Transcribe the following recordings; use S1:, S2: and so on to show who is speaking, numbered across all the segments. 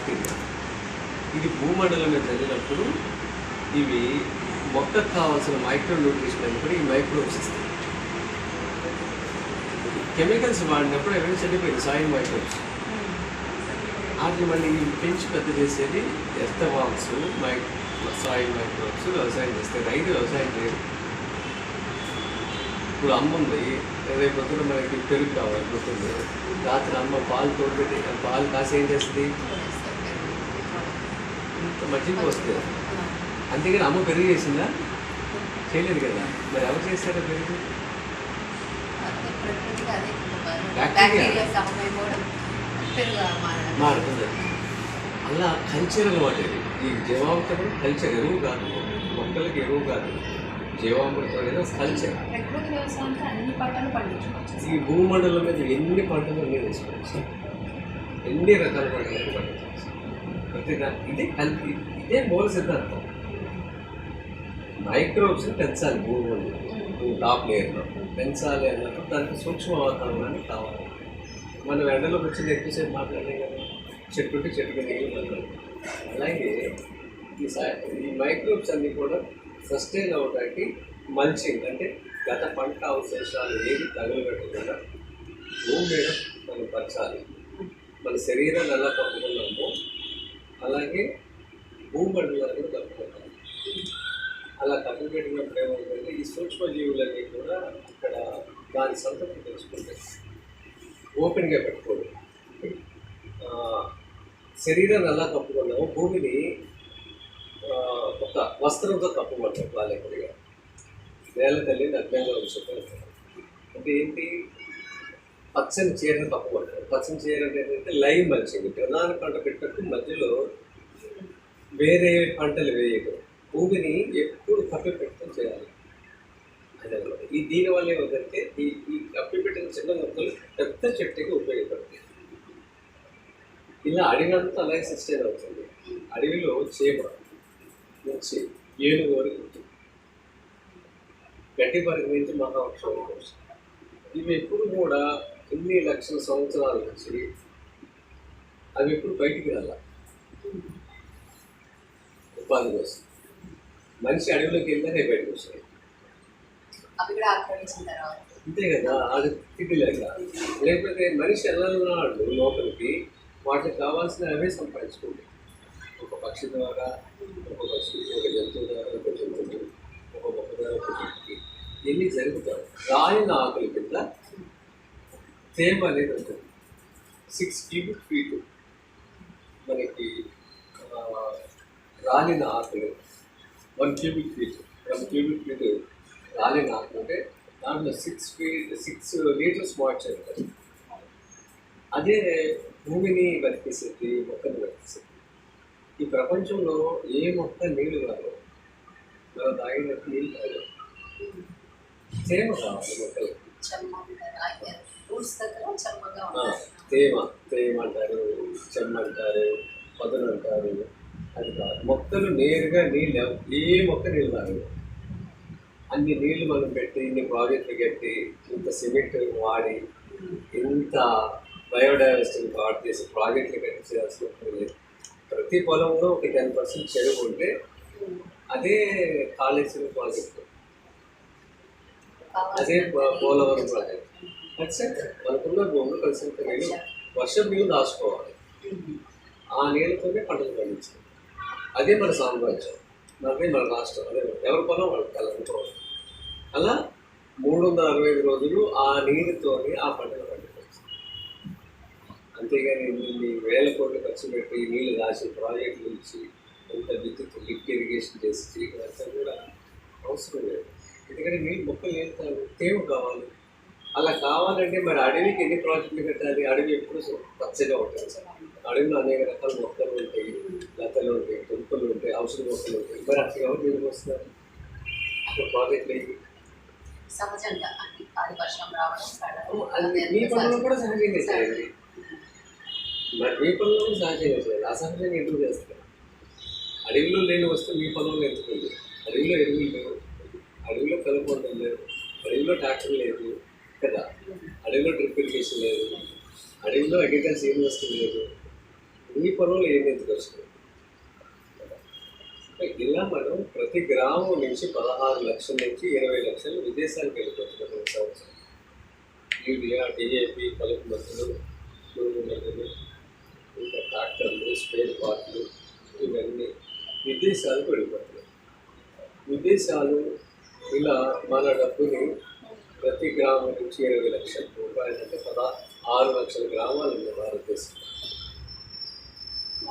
S1: Bacteria. ఇది భూమండలం మీద చదివినప్పుడు ఇవి మొక్కకు కావాల్సిన మైక్రో న్యూట్రిషన్ అని కూడా ఈ మైక్రోబ్స్ ఇస్తాయి. కెమికల్స్ వాడినప్పుడు అవన్నీ చనిపోయింది సాయిల్ మైక్రోబ్స్. వాటిని మళ్ళీ పెంచి పెద్ద చేసేది ఎర్తవామ్స్, సాయిల్ మైక్రోబ్స్ వ్యవసాయం చేస్తాయి. రైతు వ్యవసాయం చేయరు. ఇప్పుడు అమ్మ ఉంది, రేపు పొద్దున మనకి పెరుగు కావాలి పోతుంది, రాత్రి అమ్మ పాలు తోడుపెట్టి పాలు కాసి ఏం చేస్తుంది, ఇంత మజ్జిగ వస్తుంది. అంతేగాని అమ్మ పెరుగు చేసిందా? చేయలేదు కదా. మరి ఎవరు చేస్తారో పెరుగు? మారుతుంది. అలా కల్చరల్ వాటి ఈ జీవామృతం కల్చర్, ఎరువు కాదు, మొక్కలకి ఎరువు కాదు, జీవామృతం అనేది కల్చర్. ఈ భూమండలం మీద ఎన్ని పంటలు అన్నీ తీసుకోవచ్చు, ఎన్ని రకాల పంటలు పండించవచ్చు. ప్రతిగా ఇదే మూల సిద్ధాంతం. మైక్రోబ్స్ని పెంచాలి, భూమి టాప్ లేయర్లో పెంచాలి అన్నప్పుడు దానికి సూక్ష్మ వాతావరణాన్ని కావాలి. మనం ఎండలోకి వచ్చింది ఎక్కువసేపు మాట్లాడలేం కదా, చెట్టుకి నీళ్ళు మాట్లాడాలి. అలాగే ఈ మైక్రోబ్స్ అన్నీ కూడా సస్టైన్ అవ్వడానికి మల్చింగ్ అంటే గత పంట అవశేషాలు ఏది తగులుపెట్టకుండా భూమి మీద మనం పరచాలి. మన శరీరాన్ని ఎలా కప్పుకున్నామో అలాగే భూమండలాన్ని కూడా కప్పుకుంటాం. అలా కప్పుపెట్టినప్పుడు ఏమవుతుందంటే ఈ సూక్ష్మజీవులన్నీ కూడా ఇక్కడ దాని సంతృప్తి తెలుసుకుంటాయి. ఓపెన్గా పెట్టుకోడు. శరీరాన్ని ఎలా కప్పుకున్నామో భూమిని ఒక వస్త్రంతో కప్పమంటారు బాలేకుడిగా. నేల తల్లిని అజ్ఞంగా ఉంచుతారు. అంటే ఏంటి, పచ్చని చీరను కప్పమంటారు. పచ్చని చీర అంటే ఏంటంటే లైవ్ మల్చింగ్. ప్రధాన పంట పెట్టినప్పుడు మధ్యలో వేరే పంటలు వేయడం, భూమిని ఎప్పుడు కప్పి పెట్టడం చేయాలి. అదనమాట. దీనివల్ల ఏమవుతుందంటే ఈ కప్పి పెట్టిన చిన్న మొక్కలు పెద్ద చెట్టుకి ఉపయోగపడతాయి. ఇలా అడవి అంతా అలాగే సస్టైన్ అవుతుంది. అడవిలో చీమ నుంచి ఏనుగు వరకు గడ్డి పరిధి నుంచి మహావృక్షం కోసం ఇవి ఎప్పుడు కూడా ఎన్ని లక్షల సంవత్సరాల నుంచి అవి ఎప్పుడు బయటికి రాల ఉపాధి కోసం. మనిషి అడవిలోకి వెళ్తే బయటకు వస్తాయి. అంతే కదా, అది తిరిగిలేక. లేకపోతే మనిషి వెళ్ళాలన్నాడు లోపలికి, వాటికి కావాల్సిన అవే సంపాదించుకుంటాయి. ఒక పక్షి ద్వారా ఒక పక్షి, ఒక జంతువు ద్వారా ఒక జంతువు, ఒక మొక్క ద్వారా ఒక చెట్టుకి ఎన్ని జరుగుతాయి. రాలిన ఆకుల కింద తేమ అనేది ఉంటుంది. 6 cubic feet మనకి రాలిన ఆకులు 1 cubic feet రాలిన ఆకులు అంటే దాంట్లో 6 లీటర్స్ వాటర్ ఉంటుంది. అదే భూమిని బతికేసేది, మొక్కను బతికేసేది. ఈ ప్రపంచంలో ఏ మొక్క నీళ్ళు కాదు, మనం తాగినట్టు నీళ్ళు కాదు, తేమ కావాలి మొక్కలకి. తేమ అంటారు, చెమ్మ అంటారు, పదును అంటారు. అది కాదు, మొక్కలు నేరుగా నీళ్ళు, ఏ మొక్క నీళ్ళు తాగదు. అన్ని నీళ్లు మనం పెట్టి, ఇన్ని ప్రాజెక్టులు కట్టి, ఇంత సిమెంట్ వాడి, ఇంత బయోడైవర్సిటీని పాటు చేసి ప్రాజెక్టులు కట్టించాల్సిన లేదు. ప్రతి పొలంలో ఒక 10% చెరువు ఉంటే అదే కాళేశ్వరం ప్రాజెక్టు, అదే పోలవరం ప్రాజెక్టు. మనకున్న భూములు కలిసినంత నీళ్ళు, వర్షం నీళ్ళు దాచుకోవాలి. ఆ నీళ్ళతోనే పంటలు పండించాలి. అదే మన సామ్రాజ్యం, అదే మన రాష్ట్రం, అదే ఎవరి పొలం వాళ్ళకి కలగకపోవాలి. అలా 365 రోజులు ఆ నీరుతోనే ఆ పంటలు పండించవచ్చు. అంతేగాని ఇన్ని వేల కోట్లు ఖర్చు పెట్టి నీళ్ళు దాచి ప్రాజెక్టులు ఇచ్చి ఎంత విద్యుత్ లిఫ్ట్ ఇరిగేషన్ చేసి చేయడంతా కూడా అవసరం లేదు. ఎందుకంటే నీళ్ళు మొక్కలు ఏం తేమ కావాలి. అలా కావాలంటే మరి అడవికి ఎన్ని ప్రాజెక్టులు కట్టాలి? అడవి ఎప్పుడు పచ్చగా ఉంటుంది. అడవిలో అనేక రకాల మొక్కలు ఉంటాయి, లతలు ఉంటాయి, దుంపలు ఉంటాయి, ఔషధ మొక్కలు ఉంటాయి. మరి అక్కడ ఎవరు నీళ్ళు వస్తున్నారు? అక్కడ ప్రాజెక్టులు అయ్యి మీ పనులు కూడా సహజంగా చేయాలి. మరి మీ పనులు కూడా సహజంగా చేయాలి. అసహజంగా ఎందుకు చేస్తారు? అడవిలో లేని వస్తే మీ పొలంలో ఎందుకుంది? అడవిలో ఎరువులు లేవు, అడవిలో కలుపుకోవడం లేదు, అడవిలో ట్రాక్టర్ లేదు కదా, అడవిలో డ్రిప్ ఇరిగేషన్ లేదు, అడవిలో అగ్రికల్చర్ యూనివర్సిటీ లేదు. ఈ పొలంలో ఏమి ఎందుకు వచ్చినాయి? ఇలా మనం ప్రతి గ్రామం నుంచి 16 లక్షల నుంచి 20 లక్షలు విదేశాలకు వెళ్ళిపోతున్నాం ప్రతి సంవత్సరం. యూరియా, డిఏపి, కలుపు మందులు, పురుగు మందులు, ఇంకా ట్రాక్టర్లు, స్పేర్ పార్ట్లు ఇవన్నీ విదేశాలకు వెళ్ళిపోతున్నాయి. విదేశాలు ఇలా మన డబ్బుని ప్రతి గ్రామం నుంచి 20 లక్షల రూపాయలు అంటే 6 లక్షల గ్రామాలు ఉన్నాయి భారతదేశంలో.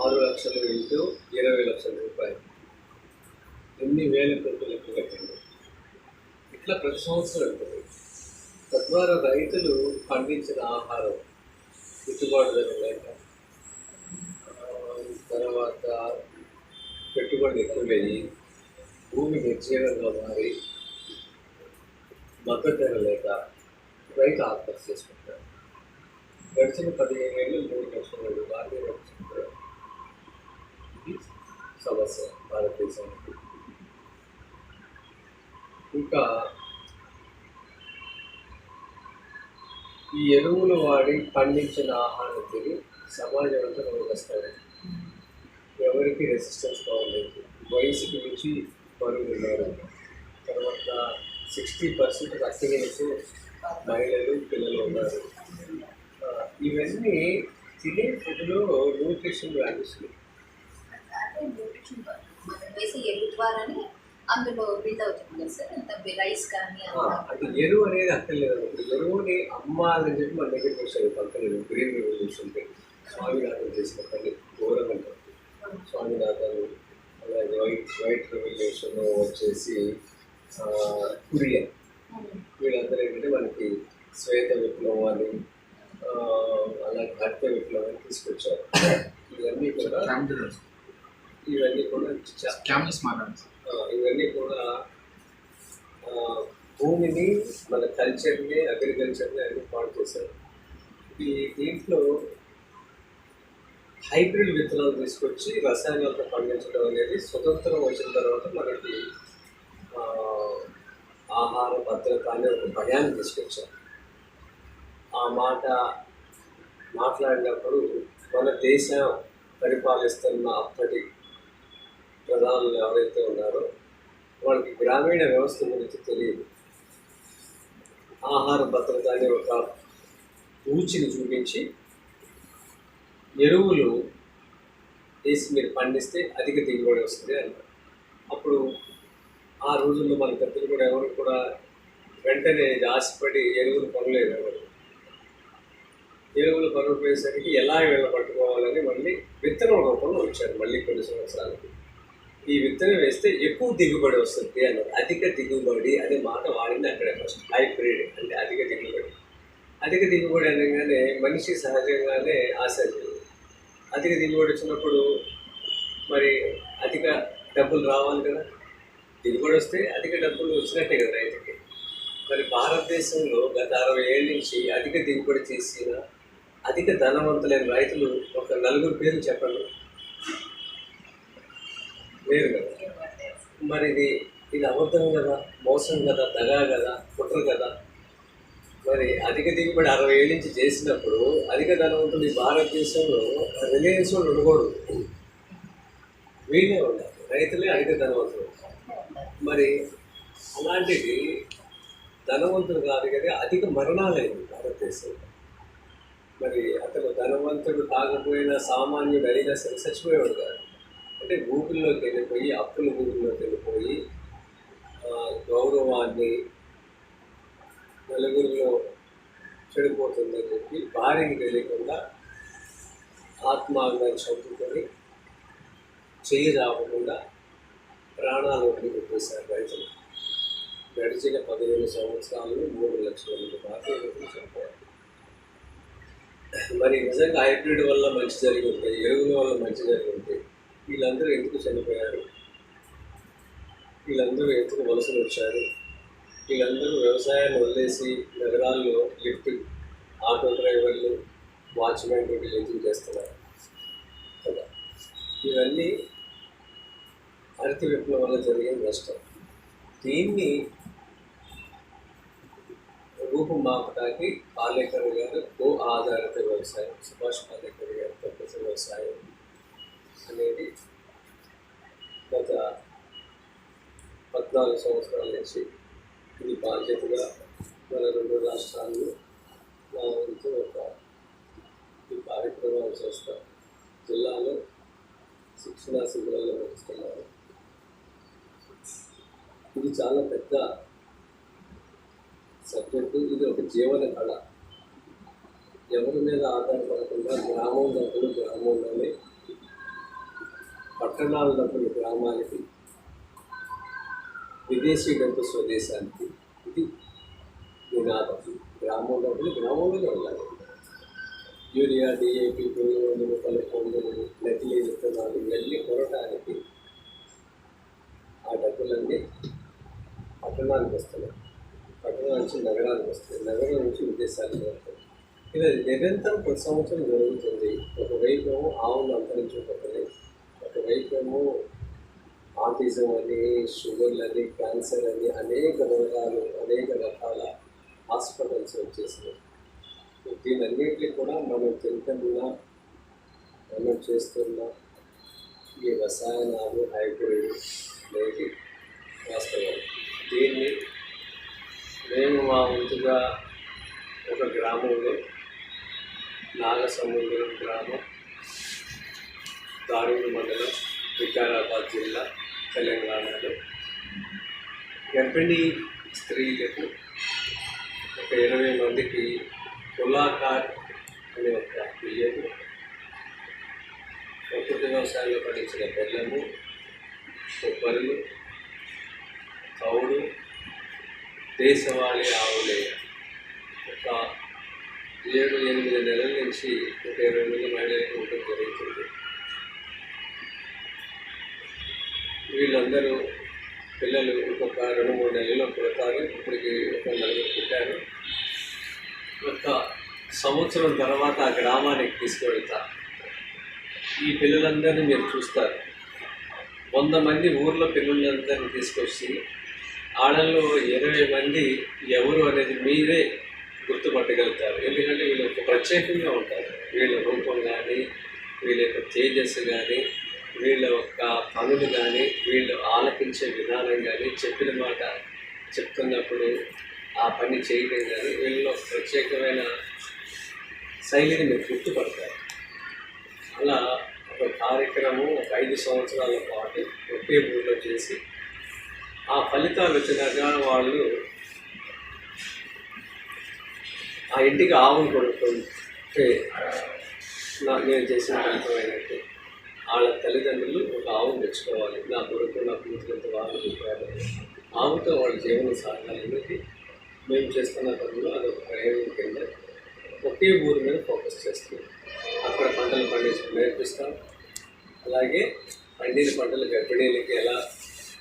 S1: 6 లక్షలు ఇంటూ 20 లక్షల రూపాయలు ఎన్ని వేల కోట్లు లెక్క కట్టింది. ఇట్లా ప్రతి సంవత్సరం ఉంటుంది. తద్వారా రైతులు పండించిన ఆహారం గిట్టుబాటు ధర లేక, తర్వాత పెట్టుబడి ఎక్కువయ్యి భూమి నిర్జీవంగా మారి మద్దతు ధర లేక రైతు ఆత్మహత్య చేసుకుంటారు. గడిచిన 15 ఏళ్ళు 3 లక్షల రూపాయలు నడుచుకుంటారు. ఇది సమస్య భారతదేశానికి. ఇంకా ఈ ఎరువులు వాడి పండించిన ఆహారం తిని సమాజం అంతా రోగస్తారు. ఎవరికి రెసిస్టెన్స్ కావలేదు. వయసుకి మించి బరువు ఉన్నారు. తర్వాత 60% రక్తహీనత మహిళలు, పిల్లలు ఉన్నారు. ఇవన్నీ తినే ఫుడ్లో న్యూట్రిషన్ వాల్యూస్
S2: అందులో బిల్డ్ అవుతుంది కదా సార్, అంత రైస్ కానీ
S1: అది ఎరువు అనేది అక్కర్లేదు. ఇప్పుడు ఎరువుని అమ్మాలని చెప్పి మన దగ్గరికి వచ్చారు కంపెనీలు. గ్రీన్ రెవల్యూషన్ స్వామినాథన్ చేసిన పని ఘోరంగా ఉంటుంది. స్వామినాథన్ అలాగే వైట్ రెవల్యూషన్ వచ్చేసి కురియన్, వీళ్ళందరూ ఏంటంటే మనకి శ్వేత విప్లవం అని అలాగే హరిత విప్లవం అని తీసుకొచ్చారు. ఇవన్నీ కూడా ఇవన్నీ కూడా భూమిని, మన కల్చర్ని, అగ్రికల్చర్ని అన్ని పాడు చేశారు. దీంట్లో హైబ్రిడ్ విత్తనాలు తీసుకొచ్చి రసాయనాలతో పండించడం అనేది స్వతంత్రం వచ్చిన తర్వాత మనకి ఆహార భద్రత అనే ఒక భయాన్ని తీసుకొచ్చారు. ఆ మాట మాట్లాడినప్పుడు మన దేశం పరిపాలిస్తున్న అప్పటి ప్రధానులు ఎవరైతే ఉన్నారో వాళ్ళకి గ్రామీణ వ్యవస్థ గురించి తెలియదు. ఆహార భద్రత అనే ఒక ఊచిని చూపించి ఎరువులు వేసి మీరు పండిస్తే అధిక దిగుబడి వస్తుంది అన్నారు. అప్పుడు ఆ రోజుల్లో మన పెద్దలు కూడా ఎవరు కూడా వెంటనే ఆశపడి ఎరువులు కొనలేదు. ఎరువులు కొనకపోయేసరికి ఎలా వీళ్ళ పట్టుకోవాలని మళ్ళీ విత్తనం రూపంలో వచ్చారు. మళ్ళీ కొన్ని సంవత్సరాలకి ఈ విత్తనం వేస్తే ఎక్కువ దిగుబడి వస్తుంది అన్నారు. అధిక దిగుబడి అనే మాట వాడింది అక్కడే ఫస్ట్. హైబ్రిడ్ అంటే అధిక దిగుబడి. అధిక దిగుబడి అనగానే మనిషి సహజంగానే ఆశించదు. అధిక దిగుబడి వచ్చినప్పుడు మరి అధిక డబ్బులు రావాలి కదా. దిగుబడి వస్తే అధిక డబ్బులు వచ్చినట్టే కదా రైతుకి. మరి భారతదేశంలో గత 60 ఏళ్ళ నుంచి అధిక దిగుబడి చేసిన అధిక ధనవంతులైన రైతులు ఒక 4 పేర్లు చెప్పండి. లేరు కదా. మరి ఇది అబద్ధం కదా, మోసం కదా, దగా కదా, కుట్ర కదా. మరి అధిక దిగుబడి 60 ఏళ్ళ నుంచి చేసినప్పుడు అధిక ధనవంతులు ఈ భారతదేశంలో రిలయన్స్ వాళ్ళు ఉండకూడదు, వీళ్ళే ఉండాలి. రైతులే అధిక ధనవంతులు. మరి అలాంటిది ధనవంతుడు కాదు కదా, అధిక మరణాలైంది భారతదేశంలో. మరి అతను ధనవంతుడు కాకపోయినా సామాన్యుడు అయినా సరే చచ్చిపోయేవాడు కాదు. అంటే ఊపిరిలోకి వెళ్ళిపోయి, అప్పుల ఊపిరిలోకి వెళ్ళిపోయి గౌరవాన్ని నలుగురిలో చెడిపోతుందని చెప్పి భార్యకి తెలియకుండా ఆత్మాభిమాన్ని చంపుకొని చెయ్యి రాకుండా ప్రాణాలు వదిలి పెట్టేశారు రైతులు. గడిచిన 15 సంవత్సరాలు 3 లక్షల మంది భారతీయులు చనిపోయారు. మరి నిజంగా హైబ్రిడ్ వల్ల మంచి జరిగి ఉంటాయి, ఎరువుల వల్ల మంచి జరిగి ఉంటాయి. వీళ్ళందరూ ఎందుకు చనిపోయారు? వీళ్ళందరూ ఎందుకు వలసలు వచ్చారు? వీళ్ళందరూ వ్యవసాయాన్ని వదిలేసి నగరాల్లో లిఫ్ట్, ఆటో డ్రైవర్లు, వాచ్మెన్ డ్యూటీలు ఎందుకు చేస్తున్నారు కదా. ఇవన్నీ హరిత విప్లవం వల్ల జరిగిన నష్టం. దీన్ని రూపుమాపడానికి పాలేకర్ గారు గో ఆధారిత వ్యవసాయం, సుభాష్ పాలేకర్ గారు ప్రకృతి వ్యవసాయం, అనేది గత 14 సంవత్సరాల నుంచి ఇది బాధ్యతగా మన 2 రాష్ట్రాల్లో నా వంతు ఈ కార్యక్రమాలు చేస్తాం. జిల్లాలో శిక్షణా శిబిరాలు నిర్వహిస్తున్నారు. ఇది చాలా పెద్ద సబ్జెక్టు. ఇది ఒక జీవన కళ. ఎవరి మీద ఆధారపడకుండా గ్రామం డబ్బులు గ్రామంలోనే, పట్టణాల డబ్బులు గ్రామానికి, విదేశీ డబ్బు స్వదేశానికి. ఇది నినాదం. గ్రామం డబ్బులు గ్రామంలోనే ఉండాలి. యూరియా, డిఏపి, పురుగు మందులు, కలుపుకొందులు, నకిలీ విత్తనాలు ఇవన్నీ కొనడానికి ఆ డబ్బులన్నీ పట్టణానికి వస్తున్నాయి. పట్టణం నుంచి నగరానికి వస్తాయి. నగరం నుంచి విదేశాలకు వస్తాయి. ఇది నిరంతరం ప్రతి సంవత్సరం జరుగుతుంది. ఒకవైపు ఏమో ఆవులు అంతరించిపోతుంది, ఒకవైపు ఏమో ఆటిజం అని, షుగర్లు అని, క్యాన్సర్ అని అనేక రోగాలు, అనేక రకాల హాస్పిటల్స్ వచ్చేసినాయి. దీనన్నింటినీ కూడా మనం తింటున్నా, మనం చేస్తున్న ఈ రసాయనాలు, హైబ్రిడ్ అనేది వాస్తవం. దీన్ని మేము మా వంతుగా ఒక గ్రామంలో, నాగసముద్రం గ్రామం, దారుడు మండలం, వికారాబాద్ జిల్లా, తెలంగాణలో గర్భిణీ స్త్రీలకు ఒక 20 మందికి కులాకార్ అనే ఒక బియ్యము, ప్రకృతి వ్యవసాయంలో పండించిన బెల్లము, కొబ్బరిలు, తౌడు, దేశవాళీ ఆవులే ఒక 7-8 నెలల నుంచి ఒక 20 మంది మహిళలకు ఉండడం జరుగుతుంది. వీళ్ళందరూ పిల్లలు ఇంకొక 2-3 నెలల్లో పుడతారు. ఇప్పటికి ఒక 4 పుట్టారు. ఒక సంవత్సరం తర్వాత ఆ గ్రామానికి తీసుకువెళ్తారు. ఈ పిల్లలందరినీ మీరు చూస్తారు. 100 మంది ఊర్లో పిల్లలందరినీ తీసుకొచ్చి ఆడల్లో 20 మంది ఎవరు అనేది మీరే గుర్తుపట్టగలుగుతారు. ఎందుకంటే వీళ్ళు ఒక ప్రత్యేకంగా ఉంటారు. వీళ్ళ రూపం కానీ, వీళ్ళ యొక్క తేజస్సు కానీ, వీళ్ళ యొక్క పనులు కానీ, వీళ్ళు ఆలకించే విధానం కానీ, చెప్పిన మాట చెప్తున్నప్పుడు ఆ పని చేయడం కానీ, వీళ్ళలో ప్రత్యేకమైన శైలిని మీరు గుర్తుపడతారు. అలా ఒక కార్యక్రమం ఒక 5 సంవత్సరాల పాటు ఒకే ఊళ్ళో చేసి ఆ ఫలితాలు వచ్చినాక వాళ్ళు ఆ ఇంటికి ఆవును కొనుక్కుంటే నేను చేసిన ఫలితమైనట్టు వాళ్ళ తల్లిదండ్రులు ఒక ఆవును తెచ్చుకోవాలి. నా కొడుకు, నా కూతురంత వాళ్ళు చెప్పారు. ఆవుతో వాళ్ళ జీవనం సాగాలనేది మేము చేస్తున్న పనులు అదొక ప్రయోగం కింద ఒకే ఊరి మీద ఫోకస్ చేస్తున్నాం. అక్కడ పంటలు పండించడం నేర్పిస్తాం. అలాగే పండిన పంటలు గర్భిణీలకి ఎలా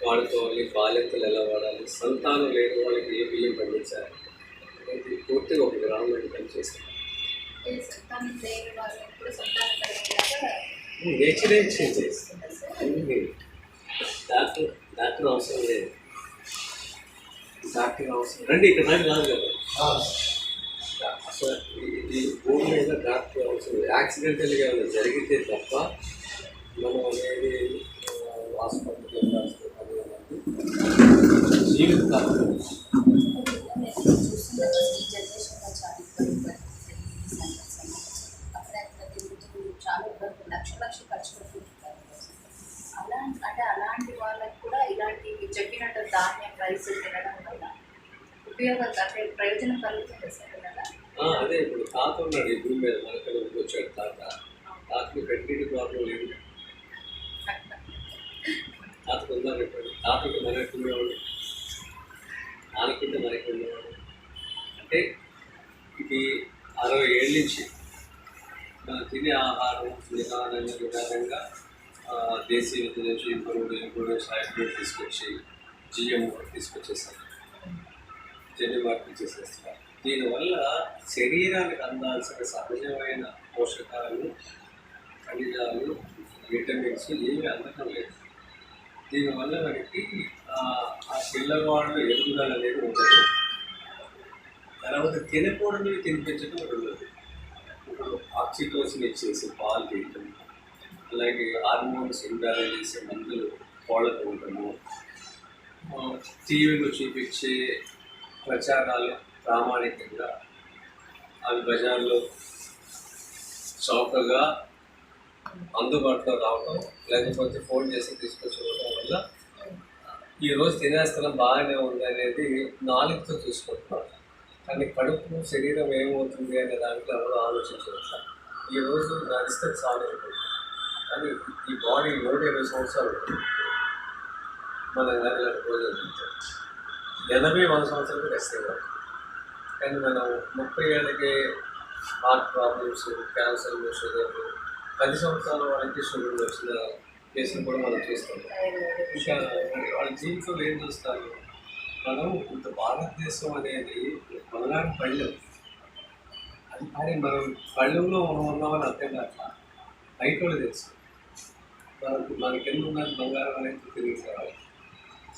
S1: వాడుకోవాలి, బాలింతలు ఎలా వాడాలి, సంతానం లేని వాళ్ళకి ఏ బియ్యం పండించాలి అనేది పూర్తిగా ఒక గ్రామంలో పనిచేస్తాం. నేచరే చేంజ్ చేస్తుంది. డాక్టర్ అవసరం లేదు. డాక్టర్ అవసరం రండి ఇక్కడ రండి రాదు కదా. అసలు ఈ భూమి మీద డాక్టర్ అవసరం యాక్సిడెంటల్గా ఏమైనా జరిగితే తప్ప మనం అనేది హాస్పిటల్కి వెళ్ళాల్సిన పని అనేది జీవితకాలం.
S2: లక్షలు ఖర్చు పెట్టుకుంటారు. అలాంటి వాళ్ళకి కూడా ఇలాంటి చెప్పినట్టు ధాన్యం రైస్ తినడం వల్ల ఉపయోగం అంటే ప్రయోజనం కలుగుతుంది సార్ కదా.
S1: అదే ఇప్పుడు తాత ఉన్నాడు ఈ భూమి మీద, మనకలు వచ్చాడు తాతకి పెట్టి ప్రాబ్లం లేదు. తాతకు ఉందని చెప్పాడు. తాతకి మనకి ఉండేవాడు, నాన్నకుంటే మనకి ఉండేవాడు. అంటే ఇది 60 ఏళ్ళ నుంచి తినే ఆహారం విధానంగా దేశీయ నుంచి ఇప్పుడు హైబ్రిడ్ తీసుకొచ్చి జిఎం తీసుకొచ్చేస్తారు, జన్యు మార్పులు చేసేస్తారు. దీనివల్ల శరీరానికి అందాల్సిన సహజమైన పోషకాలు, ఖనిజాలు, విటమిన్స్ ఏమీ అందడం లేదు. దీనివల్ల మనకి ఆ పిల్లవాళ్ళు ఎదుగుదల అనేది ఉండదు. తర్వాత తినకూడనివి తినిపించడం ఉండదు. ఇప్పుడు ఆక్సిటోసిన్ ఇచ్చేసి పాలు తీయటం, అలాగే అలాగే హార్మోన్స్ ఇంబ్యాలెన్స్ చేసే మందులు వాడుతూ ఉంటాము. టీవీలో చూపించే ప్రచారాలు ప్రామాణికంగా అవి బజార్లో చౌకగా అందుబాటులో రావడం, లేకపోతే ఫోన్ చేసి తీసుకొచ్చుకోవడం వల్ల ఈరోజు తినేస్తనం బాగానే ఉంది అనేది నాలుగుతో చూసుకుంటున్నారు. కానీ కడుపు శరీరం ఏమవుతుంది అనే దాంట్లో ఎవరు ఆలోచించవచ్చు. ఈరోజు నడిస్తే చాలు, కానీ ఈ బాడీ 120 సంవత్సరాలు ఉంటుంది. మన నెల రోజులు 80-100 సంవత్సరాలు రెస్ట్. కానీ మనం 30 ఏళ్ళకి హార్ట్ ప్రాబ్లమ్స్, క్యాన్సర్లు, షుగర్లు, 10 సంవత్సరాల వాళ్ళకి షుగర్లు వచ్చిన కేసులు కూడా మనం చూస్తాం. ఇంకా వాళ్ళ జీవితంలో ఏం చూస్తారు? మనం ఇంత భారతదేశం అనేది మనలాంటి పళ్ళెం, అది కానీ మనం పళ్ళెంలో మనం ఉన్నామని అర్థం కాక బయట వాళ్ళు తెలుసు. మనకి కింద ఉన్నది బంగారం అనేది తిరిగి రావాలి.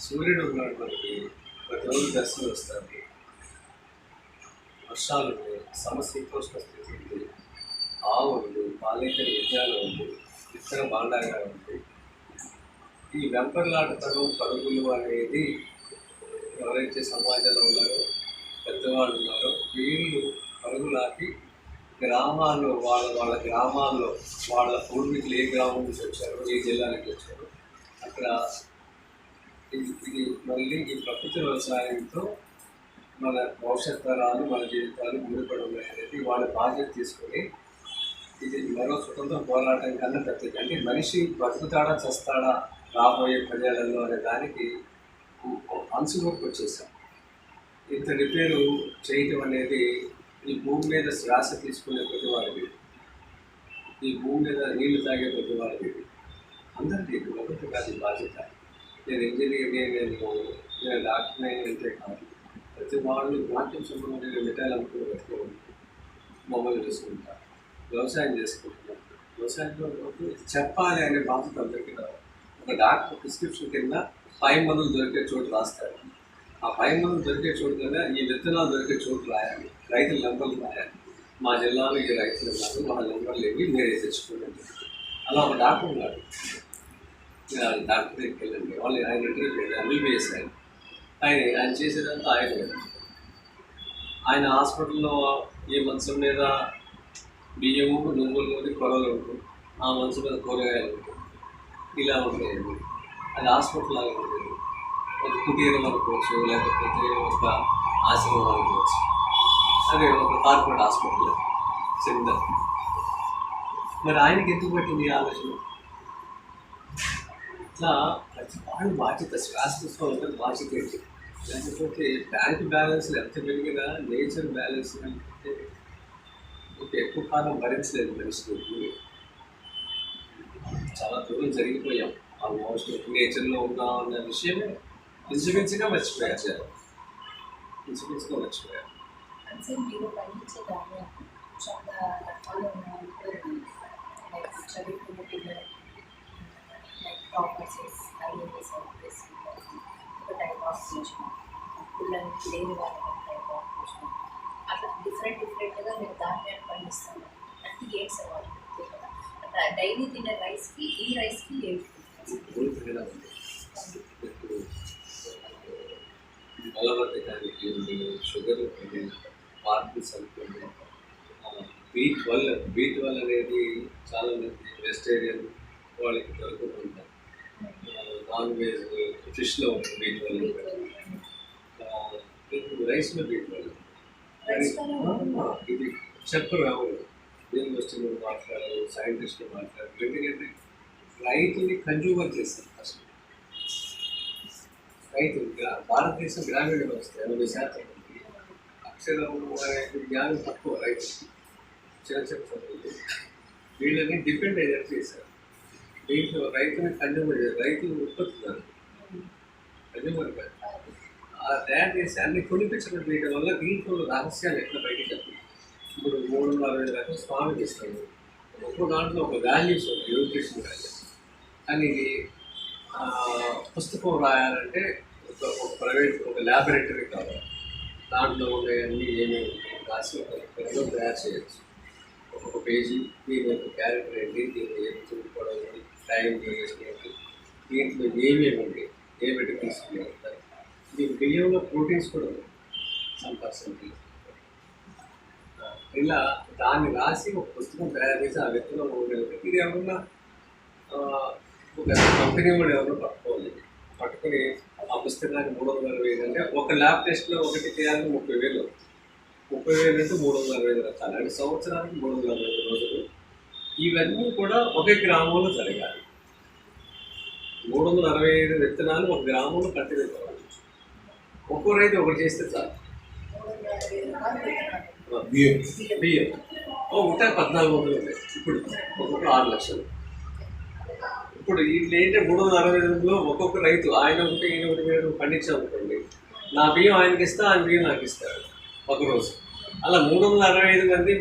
S1: సూర్యుడు ఉన్నాడు మనకి, ప్రతి రోజు దర్శనం వస్తుంది. వర్షాలు ఉంది, సమశీతోష్ణ స్థితి ఉంది, ఆవు ఉంది, పాలేకర విద్యాలు ఉంది, ఇతర బాండాగా ఉంది. ఈ వెంపర్లాటతనం పరుగులు అనేది ఎవరైతే సమాజంలో ఉన్నారో, పెద్దవాళ్ళు ఉన్నారో, వీళ్ళు పరుగులాకి గ్రామాల్లో వాళ్ళ గ్రామాల్లో వాళ్ళ పూర్వీకులు ఏ గ్రామం నుంచి వచ్చారో, ఏ జిల్లా నుంచి వచ్చారో అక్కడ ఇది మళ్ళీ ఈ ప్రకృతి వ్యవసాయంతో మన భవిష్యత్ తరాలు, మన జీవితాలు ముడిపడి ఉన్నాయి అనేది వాళ్ళ బాధ్యత తీసుకొని ఇది మరో స్వతంత్ర పోరాటం కన్నా పెద్దది. అంటే మనిషి బతుకుతాడా చస్తాడా రాబోయే ప్రజలలో అనే దానికి అంచులోకి వచ్చేసాం. ఇంత రిపేరు చేయటం అనేది ఈ భూమి మీద శ్వాస తీసుకునే ప్రతి వారికి, ఈ భూమి మీద నీళ్లు తాగే ప్రతి వారికి, అందరికీ ఒకటి కాదు బాధ్యత. నేను ఇంజనీర్ని, నేను డాక్టర్ని అంటే కాదు, ప్రతి వాళ్ళు నాట్యం సంబంధించిన మిఠాయిలు పెట్టుకోవాలి, మొబైల్ చూసుకుంటారు, వ్యవసాయం చేసుకుంటున్నారు. వ్యవసాయంలో చెప్పాలి అనే బాధ్యత అందరికీ కాదు. ఒక డాక్టర్ ప్రిస్క్రిప్షన్ కింద 5 మందులు దొరికే చోటు రాస్తారు. ఆ 5 మందులు దొరికే చోటు కదా ఈ విత్తనాలు దొరికే చోటు రాయాలి, రైతుల నెంబర్లు రాయాలి. మా జిల్లాలో ఈ రైతులు ఉన్నారు, వాళ్ళ నెంబర్లు ఇవి మీరే తెచ్చుకోండి. అలా ఒక డాక్టర్ ఉన్నాడు. డాక్టర్ దగ్గరికి వెళ్ళండి, వాళ్ళు ఆయన ఇంటర్వ్యూ చేయండి, ఎంబీబీఎస్ ఆయన చేసేదంతా ఆయన హాస్పిటల్లో ఏ మంచం మీద బియ్యము, నువ్వులు, కొరలు ఉంటుంది, ఆ మంచం మీద కూరగాయలు ఉంటుంది, ఇలా ఉంటాయండి. అది హాస్పిటల్ లాగా ఉంటుంది. ఒక కుటీరం అనుకోవచ్చు, లేకపోతే ఒక ఆశ్రమం అనుకోవచ్చు, అదే ఒక కార్పొరేట్ హాస్పిటల్ చిన్న. మరి ఆయనకి ఎందుకు పట్టింది ఈ ఆలోచన? ఇట్లా ప్రతి వాళ్ళు బాధ్యత, శ్వాస బాధ్యత ఏంటి? లేకపోతే బ్యాంక్ బ్యాలెన్స్లు ఎంత పెరిగినా నేచర్ బ్యాలెన్స్ అంటే ఎక్కువ కాలం భరించలేదు మనిషిని. చాలా దూరం జరిగిపోయాం. ఆల్మోస్ట్ నేచర్లో ఉన్నాం అన్న విషయమే ఇంచుమించుగా మర్చిపోయారు.
S2: అంటే మీరు పండించే ధాన్యం చాలా రకాలు ఉన్నాయి. లైక్ చదువుకున్న పిల్లలు, లైక్ ప్రాపర్టీస్, ఐఏఎస్ ఆఫీస్, ఒక టైప్ ఆఫ్ ట్యూషన్, పిల్లలకి లేని వాళ్ళకి టైప్ ఆఫ్ ట్యూషన్, అట్లా డిఫరెంట్గా మీరు ధాన్యాన్ని పండిస్తారు. అంటే ఏంటి సార్ వాళ్ళు కదా డైలీ తినే రైస్కి ఈ రైస్కి ఏంటి?
S1: బలవర్ధకానికి ఉంది, షుగర్ ఉంటుంది, పార్కిన్స్ అనుకోండి, B12 అనేది చాలా మంది వెజిటేరియన్ వాళ్ళకి దొరుకుతుంటారు. నాన్ వెజ్ ఫిష్లో ఉంటుంది B12. రైస్లో B12. ఇది చెప్పరు ఎవరు, యూనివర్సిటీలో మాట్లాడారు, సైంటిస్టులు మాట్లాడారు. ఎందుకంటే రైతుని కన్జ్యూమర్ చేస్తారు ఫస్ట్. రైతు భారతదేశం గ్రామీణ వ్యవస్థ 80% ఉంది. అక్షరం అనేది జ్ఞానం తక్కువ రైతు, చిన్న చదువులు. వీళ్ళని డిపెండ్ అయ్యేది చేశారు. దీంట్లో రైతుని కన్జ్యూమర్ చేశారు, రైతు ఉత్పత్తున్నారు, కన్జ్యూమర్ కాదు. తయారు చేసి అన్ని కొనిపించడం చేయడం వల్ల దీంట్లో రహస్యాలు ఎట్లా బయటకు వెళ్తాయి. ఇప్పుడు 3-4 రకాల స్వామికి ఇస్తాడు, ఒక్కో దాంట్లో ఒక వాల్యూస్ ఉంటాయి, న్యూట్రిషన్ వాల్యూస్. కానీ ఇది పుస్తకం రాయాలంటే ఒక ప్రైవేట్ ఒక ల్యాబొరేటరీ కావాలి. దాంట్లో ఉండేవన్నీ ఏమేమి రాసి ఒక తయారు చేయొచ్చు. ఒక్కొక్క పేజీ దీని యొక్క క్యారెక్టర్ ఏంటి, దీన్ని ఏమి చూసుకోవడం, టైం డ్యూరేషన్ ఏంటి, దీంట్లో ఏమేమి ఉంది, ఏ విటమిన్స్ ఉన్నాయి, మీకు బియ్యంలో ప్రోటీన్స్ కూడా ఉన్నాయి సమ్ పర్సెంటేజ్. ఇలా దాన్ని రాసి ఒక పుస్తకం తయారు చేసి ఆ వ్యక్తిలో ఉండేది. ఇది ఎవరన్నా ఒక కంపెనీ కూడా ఎవరో పట్టుకోవాలి, పట్టుకుని ఆ పుస్తకాన్ని 365 అంటే ఒక ల్యాబ్ టెస్ట్లో ఒకటి చేయాలని 30,000 అంటే 365 రకాలు, అంటే సంవత్సరానికి 365 రోజులు. ఇవన్నీ కూడా ఒకే గ్రామంలో జరగాలి. 365 విత్తనాలు ఒక గ్రామంలో కట్టివేసుకోవాలి. ఒక్కో రైతు ఒకటి చేస్తే చాలు. బియ్యం ఉంటాయి 1400 ఉంటాయి. ఇప్పుడు ఒక్కొక్కరు 6 లక్షలు. ఇప్పుడు వీళ్ళు ఏంటంటే 365లో ఒక్కొక్క రైతు ఆయన ఒకటి ఈయన ఒకటి మీరు పండించామనుకోండి, నా బియ్యం ఆయనకి ఇస్తా, ఆయన బియ్యం నాకు ఇస్తారు ఒకరోజు. అలా 365 మంది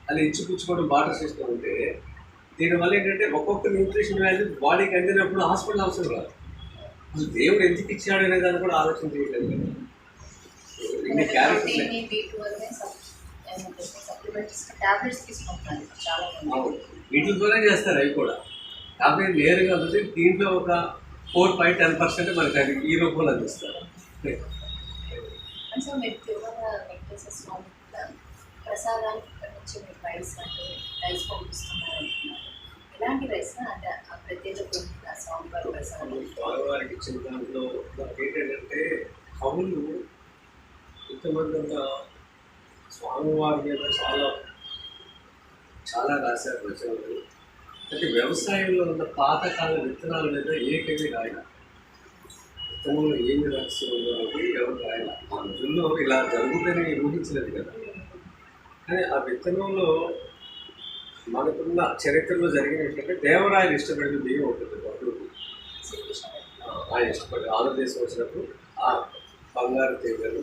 S1: అది ఇచ్చిపుచ్చుకోవడం బాటర్ సిస్టమ్ ఉంటే దీనివల్ల ఏంటంటే ఒక్కొక్క న్యూట్రిషన్ వాల్యూ బాడీకి అందినప్పుడు హాస్పిటల్ అవసరం రాదు. అసలు దేవుడు ఎందుకు ఇచ్చాడు అనే దాన్ని కూడా ఆలోచన చేయలేదు కదా. ఇన్ని క్యారెక్టర్స్ వీటితోనే చేస్తారు అవి కూడా. కాబట్టి నేరుగా వస్తే దీంట్లో ఒక 4-5-10% మనకి అది ఈ రూపంలో అందిస్తారు.
S2: ప్రసాదానికి ఇక్కడ నుంచి మీరు రైస్ అంటే రైస్ పంపిస్తున్నారు, ఎలాంటి రైస్ అంటే ప్రత్యేక సాంబార్ ప్రసాదం
S1: స్వామివారికి ఇచ్చిన దాంట్లో ఏంటంటే కవులు ఇంతమంది ఉన్న స్వామివారి మీద చాలా చాలా రాశారు రచనలు. అంటే వ్యవసాయంలో ఉన్న పాతకాల విత్తనాల మీద ఏ కవి రాయాలి, విత్తనంలో ఏమి రహస్యం ఉందో అనేది ఎవరు రాయాలి. ఆ రోజుల్లో ఇలా జరుగుతుందని ఊహించలేదు కదా. కానీ ఆ విత్తనంలో మనకున్న చరిత్రలో జరిగినట్లయితే దేవరాయలు ఇష్టపడిన బియ్యం ఉంటుంది. బహుళ ఆయన ఇష్టపడి ఆంధ్రదేశం వచ్చినప్పుడు ఆ బంగారు తీగలు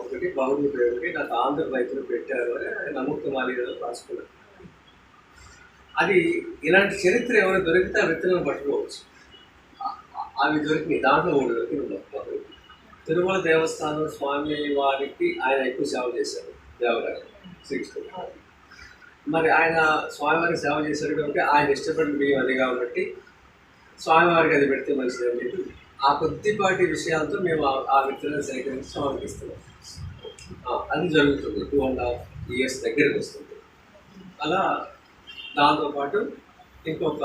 S1: ఒకటి బహుళ పేరుకి నాకు ఆంధ్ర రైతులు పెట్టారు అని ఆయన నమ్మకమాలి రాసుకున్నారు. అది ఇలాంటి చరిత్ర ఎవరైనా దొరికితే ఆ విత్తనాలు పట్టుకోవచ్చు. అవి దొరికినాయి. దాంట్లో 3 దొరికినాయి. తిరుమల దేవస్థానం స్వామి వారికి ఆయన ఎక్కువ సేవ చేశారు దేవరాయలు శ్రీకృష్ణుడు. మరి ఆయన స్వామివారికి సేవ చేశాడు కాబట్టి ఆయన ఇష్టపడిన బియ్యం అది కాబట్టి స్వామివారికి అది పెడితే మంచిదని చెప్పి ఆ కొద్దిపాటి విషయాలతో మేము ఆ విత్తనాలు సేకరించి స్వామికి ఇస్తున్నాం. అది జరుగుతుంది. 2.5 years దగ్గరికి వస్తుంది. అలా దాంతోపాటు ఇంకొక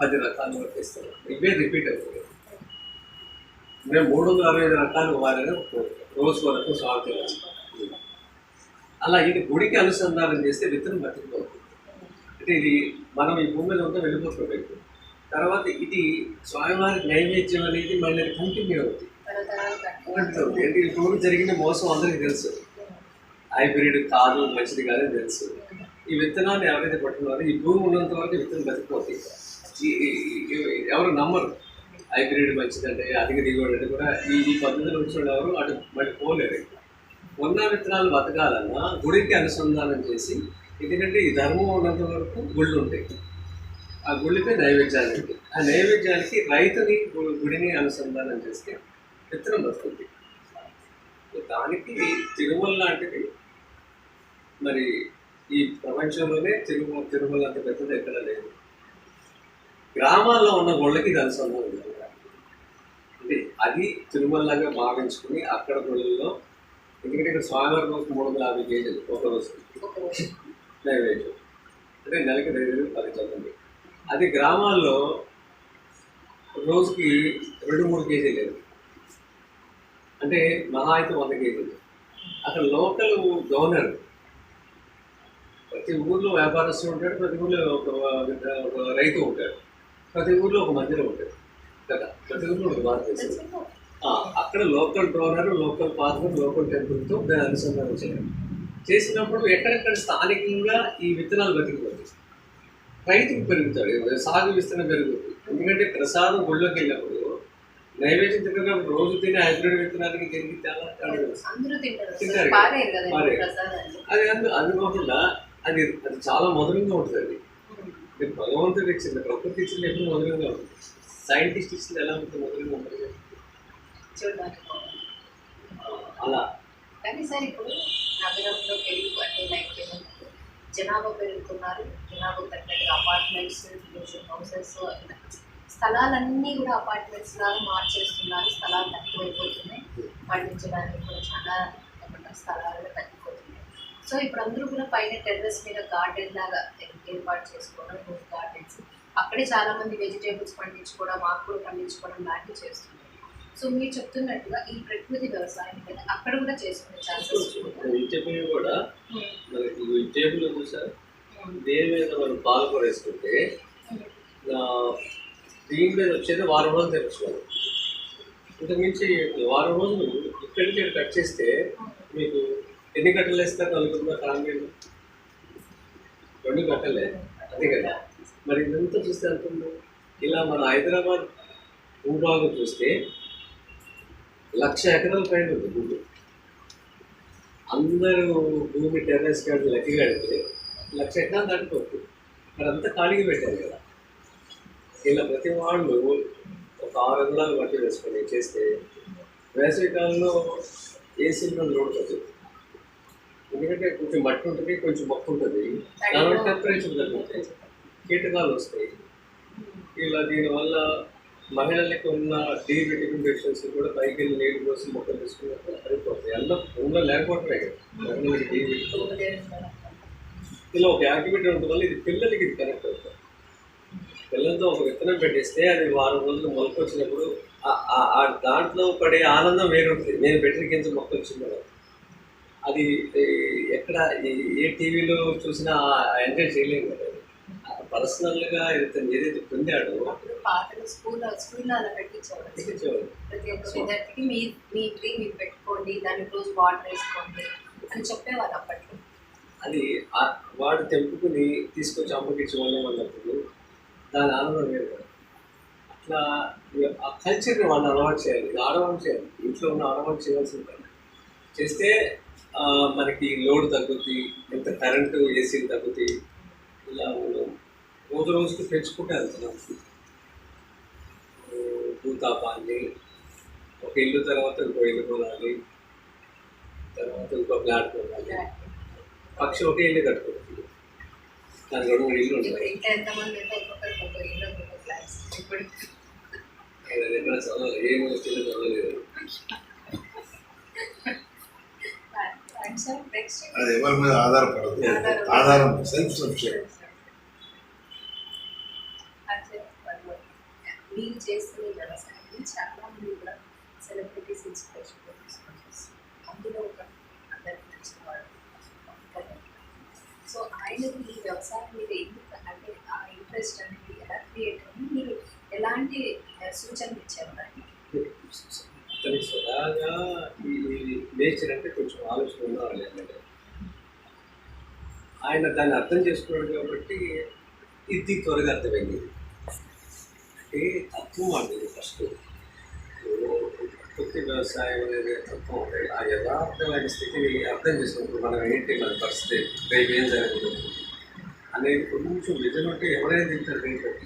S1: 10 రకాలు వరకు ఇస్తున్నాం. ఇవే రిపీట్ అవుతుంది. మేము 365 రకాలు వారైనా రోజు వరకు స్వామి తినాలి. అలా ఇది గుడికి అనుసంధానం చేస్తే విత్తనం బతికిపోతుంది. అంటే ఇది మనం ఈ భూమి మీద ఉంటే వెళ్ళిపోతుంది. తర్వాత ఇది స్వామివారికి నైవేద్యం అనేది మళ్ళీ కంటిన్యూ అవుతుంది. అంటే ఇప్పుడు జరిగిన మోసం అందరికీ తెలుసు. హైబ్రిడ్ కాదు, మంచిది కాదని తెలుసు. ఈ విత్తనాన్ని ఎవరైతే పట్టుకున్నారో ఈ భూమి ఉన్నంత వరకు విత్తనం బతికిపోతుంది. ఎవరు నమ్మరు హైబ్రిడ్ మంచిదంటే, అధిక దిగుబడి అంటే కూడా ఈ పద్ధతిలో వచ్చిన ఎవరు అటు మళ్ళీ పోలేరు. ఉన్న విత్తనాలు బతకాలన్నా గుడికి అనుసంధానం చేసి, ఎందుకంటే ఈ ధర్మం ఉన్నంత వరకు గుళ్ళు ఉంటాయి. ఆ గుడిపై నైవేద్యాలు ఉంటాయి. ఆ నైవేద్యానికి రైతుని గుడిని అనుసంధానం చేస్తే విత్తనం బతుకుంది. దానికి తిరుమల లాంటిది మరి ఈ ప్రపంచంలోనే తిరుమల అంత పెద్దది ఎక్కడ లేదు. గ్రామాల్లో ఉన్న గుళ్ళకి ఇది అనుసంధానం జరుగుతుంది. అంటే అది తిరుమలలాగా భావించుకుని అక్కడ గుళ్ళల్లో, ఎందుకంటే ఇక్కడ స్వామివారి కోసం 350 కేజీలు ఒక రోజు నైవేద్యం, అంటే నెలకి 10 మంది. అది గ్రామాల్లో రోజుకి 2-3 కేజీలు లేదు, అంటే మహా అయితే 100 కేజీలు. అక్కడ లోకల్ డోనర్, ప్రతి ఊర్లో వ్యాపారస్తులు ఉంటాడు, ప్రతి ఊర్లో ఒక రైతు ఉంటాడు, ప్రతి ఊర్లో ఒక మందిరం ఉంటుంది కదా, ప్రతి ఊర్లో ఒక భారతదేశం. అక్కడ local donor, local father, local టెంపుల్తో దాన్ని అనుసంధానం చేసినప్పుడు ఎక్కడెక్కడ స్థానికంగా ఈ విత్తనాలు బతికిపోతాయి. రైతుకు పెరుగుతాడు, సాగు విస్తరణ పెరుగుతుంది. ఎందుకంటే ప్రసాదం గుళ్ళోకి వెళ్ళినప్పుడు నైవేద్యం తిన్నప్పుడు రోజు తినే హైబ్రిడ్ విత్తనానికి తిరిగి తింటారు. అది అందుకోకుండా అది చాలా మధురంగా ఉంటుంది. అది భగవంతుడు ఇచ్చింది, ప్రకృతి ఇచ్చింది ఎప్పుడు మధురంగా ఉంటుంది. సైంటిస్ట్ ఇచ్చింది ఎలా ఉంటుంది? మధురంగా ఉంటుంది
S2: అలా. కానీ సార్ ఇప్పుడు నగరంలో పెరుగు అంటే లైక్ జనాభా పెరుగుతున్నారు, జనాభా తగ్గట్టుగా అపార్ట్మెంట్స్, ఇండివిజువల్ హౌసెస్, స్థలాలన్నీ కూడా అపార్ట్మెంట్స్ లాగా మార్చేస్తున్నారు. స్థలాలు తక్కువైపోతున్నాయి, పండించడానికి కూడా చాలా స్థలాలు తగ్గిపోతున్నాయి. సో ఇప్పుడు అందరూ కూడా పైన టెర్రస్ మీద గార్డెన్ లాగా ఏర్పాటు చేసుకోవడం, రూఫ్ గార్డెన్స్, అక్కడే చాలామంది వెజిటేబుల్స్ పండించుకోవడం, ఆకుకూరలు పండించుకోవడం లాంటివి చేస్తున్నారు. సో మీరు చెప్తున్నట్టుగా ఈ ప్రకృతి వ్యవసాయం మీద అక్కడ కూడా చేసుకునే ఛాన్సెస్
S1: వెజిటేబుల్ కూడా మనకి వెజిటేబుల్ చూసారు దేని మీద మనం పాలకూర వేసుకుంటే దీని మీద వచ్చేది వారం రోజులు తెచ్చుకోవాలి. ఇంతకుమించి వారం రోజులు ఇక్కడికి ఇక్కడ కట్ చేస్తే మీకు ఎన్ని గంటలు వేస్తారు అనుకుంటున్నా ఫ్యామిలీలో? 2 గంటలే, అదే కదా. మరి ఇదంతా చూస్తే అంటుంది. ఇలా మన హైదరాబాద్ భూభాగం చూస్తే 1,00,000 ఎకరాల పైన ఉంది భూమి. అందరూ భూమి టెర్రస్ గార్డెన్ లెక్క కడితే 1,00,000 ఎకరాలు దాటిపోతుంది. అక్కడంతా ఖాళీగా పెట్టారు కదా. ఇలా ప్రతి వాళ్ళు ఒక 6 అంగుళాలు మట్టి వేసుకొని చేస్తే వేసవికాలంలో ఏసీలో లోడుతుంది. ఎందుకంటే కొంచెం మట్టి ఉంటుంది, కొంచెం మొక్క ఉంటుంది, దానివల్ల టెంపరేచర్ తగ్గుతాయి, కీటకాలు వస్తాయి. ఇలా దీనివల్ల మహిళలకు ఉన్న డి విటమిన్ డెఫిషియన్సీ కూడా పైకి వెళ్ళి నీళ్ళు కోసం మొక్కలు తీసుకున్నప్పుడు సరిపోతాయి. అందులో లేకపోవటమే కదా మహిళలకి డి విటమిన్. ఇలా ఒక యాక్టివిటీ ఉండడం వల్ల ఇది పిల్లలకి ఇది కనెక్ట్ అవుతుంది. పిల్లలతో ఒక విత్తనం పెట్టేస్తే అది వారం రోజులు మొలక వచ్చినప్పుడు దాంట్లో పడే ఆనందం వేరుంటుంది. నేను పెట్టిన కింద మొక్క వచ్చింది కదా, అది ఎక్కడ ఏ టీవీలో చూసినా ఎంజాయ్ చేయలేము కదా. పర్సనల్గా ఏదైతే పొందాడో
S2: పాటలు స్కూల్లో అలా పెట్టించేవారు. ప్రతి ఒక్క విద్యార్థికి మీ ట్రీ మీరు పెట్టుకోండి, దానికి రోజు వాటర్ వేసుకోండి అని చెప్పేవారు అప్పట్లో.
S1: అది వాడు తెంపుకుని తీసుకొచ్చి అమ్మకిచ్చి వాళ్ళం అన్నప్పుడు దాని ఆనందం వేరు కదా. అట్లా ఆ కల్చర్ని వాళ్ళు అలవాటు చేయాలి, ఆడవాళ్ళు చేయాలి, ఇంట్లో ఉన్న ఆడవాళ్ళు చేయాల్సింది కదా. చేస్తే మనకి లోడ్ తగ్గుతుంది, ఎంత కరెంటు ఏసీలు తగ్గుతాయి. ఇలా రోజు రోజుకి పెంచుకుంటే వెళ్తున్నాం. భూతాపాన్ని ఒక ఇల్లు తర్వాత ఇంకో ఇల్లు కొనాలి, తర్వాత ఇంకో ఫ్లాట్ కొనాలి. పక్షి ఒకే ఇల్లు కట్టుకుంటుంది, దానికి 2-3 ఇల్లు ఉంటాయి. ఎక్కడ చదవాలి, ఏమి వచ్చిందో చదవలేదు.
S3: అది ఎవరి మీద ఆధారపడదు, ఆధారం సెల్ఫ్ సఫిషియెంట్.
S2: మీరు చేస్తున్న వ్యవసాయాన్ని చాలా మంది కూడా సెలబ్రిటీస్ ఇన్స్పిరేషన్ తీసుకుంటారు. అందులో ఒక అందరికి నచ్చినవాడు. సో ఆయనకు ఈ వ్యవసాయం మీద ఎందుకు అంటే ఆ ఇంట్రెస్ట్ అనేది ఎలా క్రియేట్ అయ్యి మీరు ఎలాంటి సూచనలు ఇచ్చేవారు?
S1: అతనికి స్వతహాగా ఈ నేచర్ అంటే కొంచెం ఆలోచన ఉండాలి అంటే ఆయన దాన్ని అర్థం చేసుకున్నాడు కాబట్టి ఇది త్వరగా అర్థమైంది. అంటే తత్వం అనేది ఫస్ట్ ప్రకృతి వ్యవసాయం అనేది తత్వం ఉంటాయి. ఆ యథార్థమైన స్థితిని అర్థం చేసుకున్నప్పుడు మనం ఏంటి మన పరిస్థితి రేపు ఏం జరుగుతుంది అనేది కొంచెం విజన్ ఉంటే ఎవరైనా తింటారు రేపటి.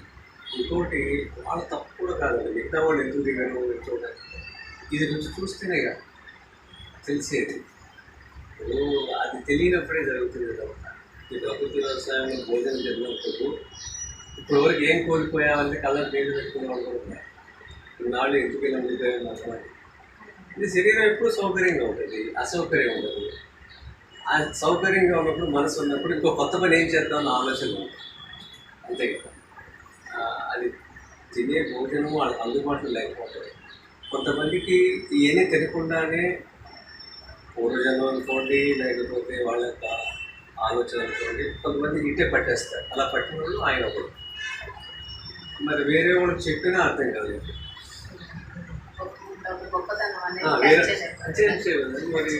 S1: ఇంకోటి వాళ్ళ తప్పు కూడా కాదండి, మిగతా వాళ్ళు ఎందుకు దిగారు చూడండి. ఇది కొంచెం చూస్తేనే కదా తెలిసేది. అది తెలియనప్పుడే జరుగుతుంది కదా. ఈ ప్రకృతి వ్యవసాయంలో భోజనం జరిగినప్పుడు ఇప్పుడు వరకు ఏం కోల్పోయామంటే కలర్ నీళ్ళు పెట్టుకునే వాళ్ళు కూడా నాళ్ళు ఎందుకు ఇలా ఉండిపోయాను అసలు. ఇది శరీరం ఎప్పుడు సౌకర్యంగా ఉంటుంది, అసౌకర్యం ఉండదు. ఆ సౌకర్యంగా ఉన్నప్పుడు మనసు ఉన్నప్పుడు ఇంకో కొత్త పని ఏం చేద్దామన్న ఆలోచన ఉంటుంది, అంతే కదా. అది తినే భోజనం వాళ్ళకి అందుబాటులో లేకపోతుంది. కొంతమందికి ఏమీ తెలియకుండానే పూర్వజనం అనుకోండి, లేకపోతే వాళ్ళ యొక్క ఆలోచన అనుకోండి, కొంతమందికి ఇట్టే పట్టేస్తారు. అలా పట్టిన వాళ్ళు ఆయన ఒకడు. మరి వేరే వాళ్ళకి చెప్పినా అర్థం కాలేదు. మరి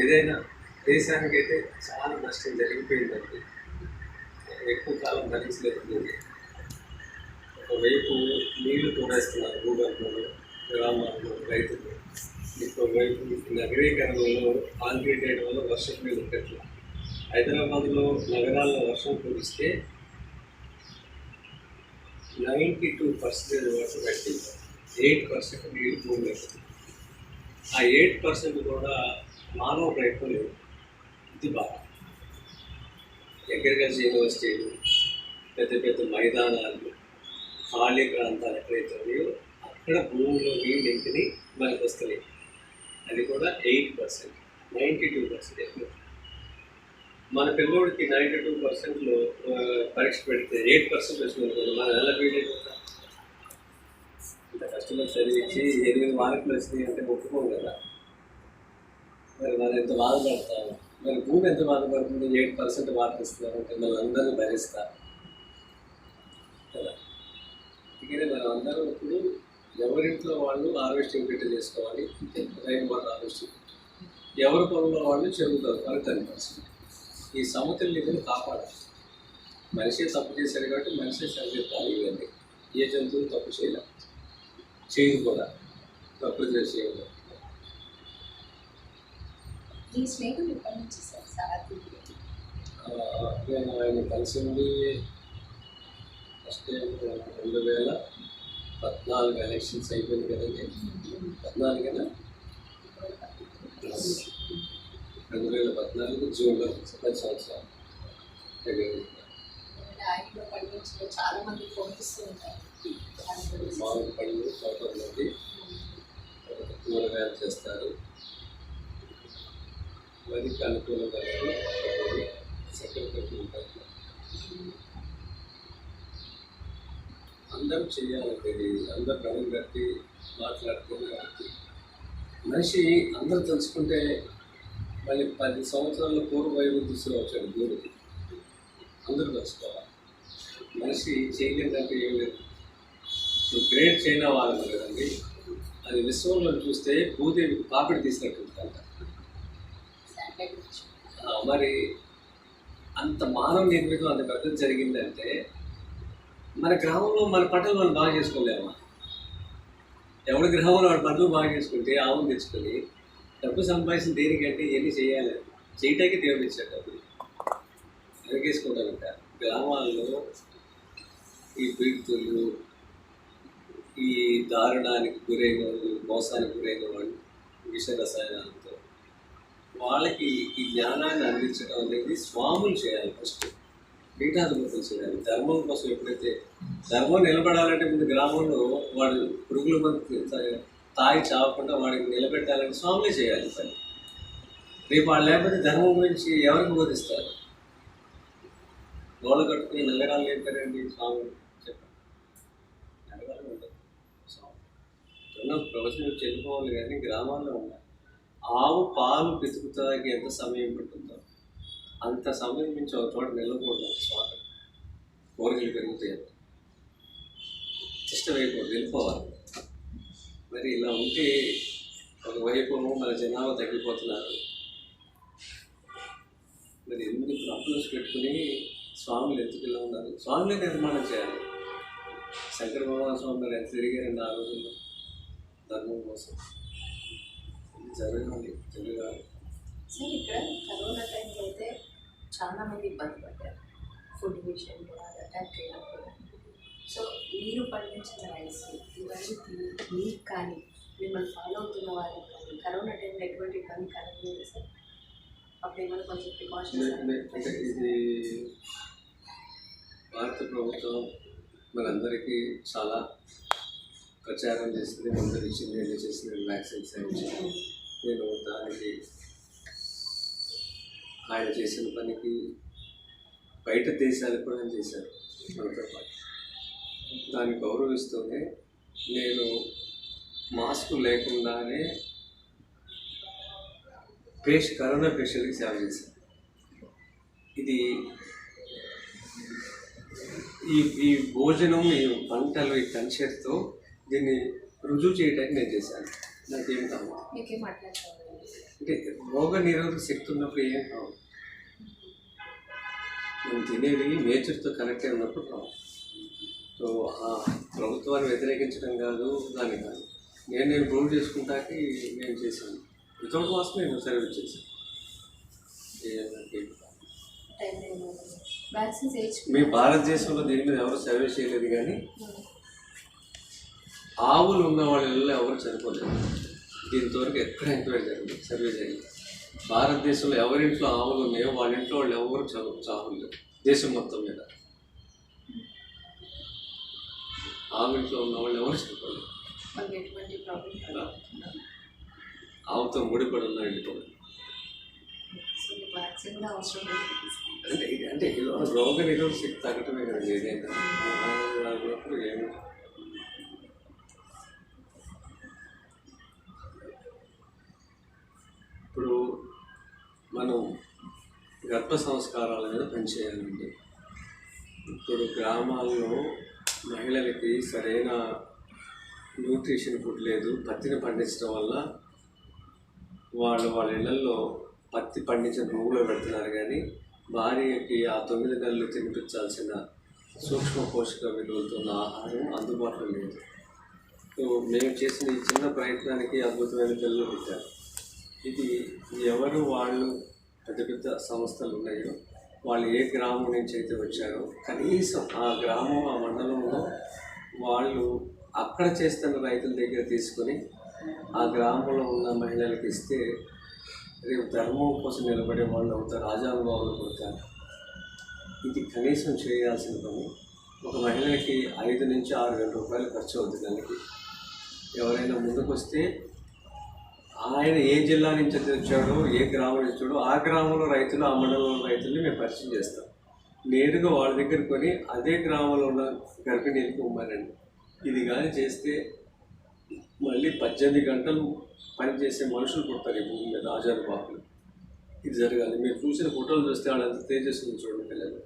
S1: ఏదైనా దేశానికైతే చాలా నష్టం జరిగిపోయిందండి. ఎక్కువ కాలం భరించలేకపోయింది. ఒకవైపు నీళ్లు తోడేస్తున్నారు భూగర్భంలో, గ్రామాల్లో రైతులు. ఇంకోవైపు నగరీకరణలో కాంక్రీట్ వేయడం వల్ల వర్షం నీళ్ళు ఉండట్ల. హైదరాబాద్లో నగరాల్లో వర్షం కురిస్తే 92% వర్షం పెట్టి 8% నీళ్ళు భూమి. ఆ 8% కూడా మానవ ప్రయత్నం లేదు. ఇది బాగా అగ్రికల్చర్ యూనివర్సిటీలు, పెద్ద పెద్ద మైదానాలు, ఖాళీ ప్రాంతాలు ఎక్కడైతే ఉన్నాయో అక్కడ భూమిలో నీళ్ళు ఇంటిని మనకు వస్తున్నాయి. అది కూడా 8%, 92% ఎక్కువ. మన పిల్లోడికి 92%లో పరీక్ష పెడితే 8% వచ్చింది కదా, మనం ఎలా ఫీల్ అయిపోతాం? ఇంత కష్టపడి చదివించి 8 మార్కులు వచ్చినాయి అంటే ఒప్పుకోం కదా. మరి మనం ఎంత బాధపడతాం, మరి భూమి ఎంత బాధపడుతుంది? 8% మార్కులు ఇస్తున్నారంటే మనం అందరినీ భరిస్తాం కదా. అందుకనే మనం అందరం ఇప్పుడు ఎవరింట్లో వాళ్ళు హార్వెస్టింగ్ పెట్టి చేసుకోవాలి, రైన్ వాటర్ హార్వెస్టింగ్. ఎవరి పొలంలో వాళ్ళు చెరువుతారు, వాళ్ళకి 10%. ఈ సమతుల్యతను కాపాడాలి. మనిషే తప్పు చేశాడు కాబట్టి మనిషే సరిదిద్దాలి. ఇవన్నీ ఏ జంతువులు తప్పు చేయలేదు, చేయదు కూడా, ప్రకృతి చేయదు.
S2: ఈ స్నేహితులు ఎప్పటి నుంచి సార్?
S1: నేను ఆయన కలిసింది ఫస్ట్ 2014 ఎలక్షన్స్ అయిపోయింది కదండి. 14 2014 జూన్లో 10 సంవత్సరాలు.
S2: ఆయనలో పండించిన చాలా మంది పంపిస్తూ ఉంటారు.
S1: మామిడి పళ్ళు, తోటలు నుండి కూరగాయలు చేస్తారు. వరికి అనుకూలంగా చక్కెర పెట్టి ఉంటారు. అందరూ చేయాలంటే అందరూ గమని కట్టి మాట్లాడుకుని కాబట్టి మనిషి అందరూ తెలుసుకుంటే మళ్ళీ 10 సంవత్సరాల పూర్వ వైపు తీసుకురావచ్చాడు భూమికి. అందరూ తెలుసుకోవాలి. మనిషి చేయలేదంటే ఏం లేదు. గ్రేట్ చైనా వాళ్ళు కదండి, అది విశ్వంలో చూస్తే భూదేవి కాపిడి తీసినట్టుందంట. మరి అంత మానవ నిర్మితం అంత పెద్దది జరిగిందంటే మన గ్రామంలో మన పంటలు మనం బాగా చేసుకోలేమా? ఎవరి గ్రామంలో వాడి పంటలు బాగా చేసుకుంటే ఆవును తెచ్చుకొని డబ్బు సంపాదించిన దేనికంటే ఇవన్నీ చేయాలి. చేయటానికి దేవుడు ఇచ్చాడు డబ్బులు. ఎరగేసుకుంటారంట గ్రామాల్లో ఈ పీడితులు, ఈ దారుణానికి గురైన వాళ్ళు, మోసానికి గురైన వాళ్ళు, విష రసాయనాలతో వాళ్ళకి ఈ జ్ఞానాన్ని అందించడం అనేది స్వాములు చేయాలి. ఫస్ట్ పీఠాధిపతులు చేయాలి. ధర్మం కోసం ఎప్పుడైతే ధర్మం నిలబడాలంటే ముందు గ్రామంలో వాడు పురుగుల మంది తాగి చావకుండా వాడికి నిలబెట్టాలంటే స్వాములే చేయాలి పని. రేపు వాళ్ళు లేకపోతే ధర్మం గురించి ఎవరికి బోధిస్తారు? గోడ కట్టుకుని నగరాలు లేపారండి స్వాములు, చెప్పండి. నగరాలు ఉండదు స్వామి ప్రవచనం చెల్లిపోవాలి, కానీ గ్రామాల్లో ఉండాలి. ఆవు పాలు పితుకుతాకి ఎంత సమయం పడుతుందో అంత సమయం నుంచి ఒక చోట నిలవకూడదు. స్వామి కోరికలు పెరుగుతాయి, ఇష్టమైపోదు, వెళ్ళిపోవాలి. మరి ఇలా ఉంటే ఒకవైపు మన జనాభా తగ్గిపోతున్నారు. మరి ఎందుకు అప్పులు పెట్టుకుని స్వాములు ఎందుకు ఇలా ఉన్నారు? స్వామిని నిర్మాణం చేయాలి. శంకర భగవాన్ స్వామి మరి ఎంత తిరిగారండి ఆ రోజుల్లో ధర్మం కోసం. జరగాలి.
S2: సార్ ఇక్కడ కరోనా టైంలో అయితే చాలా మంది ఇబ్బంది పడ్డారు ఫుడ్ విషయంలో, అటాక్ అయినప్పుడు. సో మీరు పండించిన రైస్ ఇవన్నీ తిని మీకు కానీ మిమ్మల్ని ఫాలో అవుతున్న వాళ్ళకి కానీ కరోనా టైంలో ఎటువంటి ఇబ్బంది కలగలేదు సార్? అప్పుడు ఏమైనా కొంచెం ప్రికాషన్స్
S1: అంటే ఇది భారత ప్రభుత్వం మనందరికీ చాలా ప్రచారం చేసింది, మందులు ఇచ్చింది, ఏదో చేసింది, వ్యాక్సిన్స్ ఇచ్చింది. నేను దానికి ఆయన చేసిన పనికి బయట దేశాలకు కూడా చేశారు మనతో పాటు. దాన్ని గౌరవిస్తూనే నేను మాస్క్ లేకుండానే కరోనా పేషెంట్కి సేవ చేశాను. ఇది ఈ భోజనం, ఈ పంటలు, ఈ కన్షర్తో దీన్ని రుజువు చేయడానికి నేను చేశాను. నాకేం కావాలి అంటే రోగ నిరోధక శక్తి ఉన్నప్పుడు ఏం కావాలి. మనం తినేది నేచర్తో కనెక్ట్ అయి ఉన్నప్పుడు రావు. సో ఆ ప్రభుత్వాన్ని వ్యతిరేకించడం కాదు, దాన్ని కాదు, నేను ప్రూవ్ చేసుకుంటాకి నేను చేశాను. వితౌట్ మాస్క్ నేను సర్వీస్ చేశాను. మీ భారతదేశంలో దీని మీద ఎవరు సర్వే చేయలేదు, కానీ ఆవులు ఉన్న వాళ్ళ ఎవరు చనిపోలేదు. దీంతవరకు ఎక్కడ ఎంక్వైరీ జరిగింది, సర్వే జరిగింది. భారతదేశంలో ఎవరింట్లో ఆవులు ఉన్నాయో వాళ్ళ ఇంట్లో వాళ్ళు ఎవరు చావులు దేశం మొత్తం మీద. ఆవింట్లో ఉన్న వాళ్ళు ఎవరు చనిపోలేదు.
S2: వాళ్ళకి ఎటువంటి ప్రాబ్లం
S1: ఆవుతో ముడిపడి ఉన్న ఇంట్లో.
S2: సో వ్యాక్సిన్ కూడా అవసరం లేదు.
S1: అంటే రోగ నిరోధక శక్తి తగ్గటమే కదండి ఏదైనా. అప్పుడు ఏమి ఇప్పుడు మనం గర్భ సంస్కారాల మీద పనిచేయాలండి. ఇప్పుడు గ్రామాల్లో మహిళలకి సరైన న్యూట్రిషన్ ఫుడ్ లేదు. పత్తిని పండించడం వల్ల వాళ్ళ ఇళ్లలో పత్తి పండించిన పువ్వులో పెడుతున్నారు, కానీ భార్యకి ఆ 9 నెలలు తినిపించాల్సిన సూక్ష్మ పోషక విలువలతో ఉన్న ఆహారం అందుబాటులో లేదు. సో మేము చేసిన ఈ చిన్న ప్రయత్నానికి అద్భుతమైన పిల్లలు పెట్టారు. ఇది ఎవరు వాళ్ళు పెద్ద పెద్ద సంస్థలు ఉన్నాయో వాళ్ళు ఏ గ్రామం నుంచి అయితే వచ్చారో కనీసం ఆ గ్రామం ఆ మండలంలో వాళ్ళు అక్కడ చేస్తున్న రైతుల దగ్గర తీసుకొని ఆ గ్రామంలో ఉన్న మహిళలకు ఇస్తే రేపు ధర్మం కోసం నిలబడే వాళ్ళు అవుతారు, రాజానుభావులు అవుతారు. ఇది కనీసం చేయాల్సిన పని. ఒక మహిళకి 5 నుంచి 6 వేల రూపాయలు ఖర్చు అవుతుంది నెలకి. ఎవరైనా ముందుకు వస్తే ఆయన ఏ జిల్లా నుంచి వచ్చాడో ఏ గ్రామం నుంచి వచ్చాడో ఆ గ్రామంలో రైతులు ఆ మండలంలో రైతుల్ని మేము పరిచయం చేస్తాం. నేరుగా వాళ్ళ దగ్గర కొని అదే గ్రామంలో ఉన్న గర్భిణీలకు ఇవ్వమనండి. ఇది కానీ చేస్తే మళ్ళీ 18 గంటలు పనిచేసే మనుషులు పుడతారు ఈ భూమి మీద, ఆజానుబాహులు. ఇది జరగాలి. మీరు చూసిన ఫోటోలు చూస్తే వాళ్ళంత తేజస్సుని చూడండి పిల్లలు.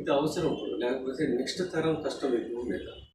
S1: ఇది అవసరం ఇప్పుడు, లేకపోతే నెక్స్ట్ తరం కష్టం ఈ భూమి మీద.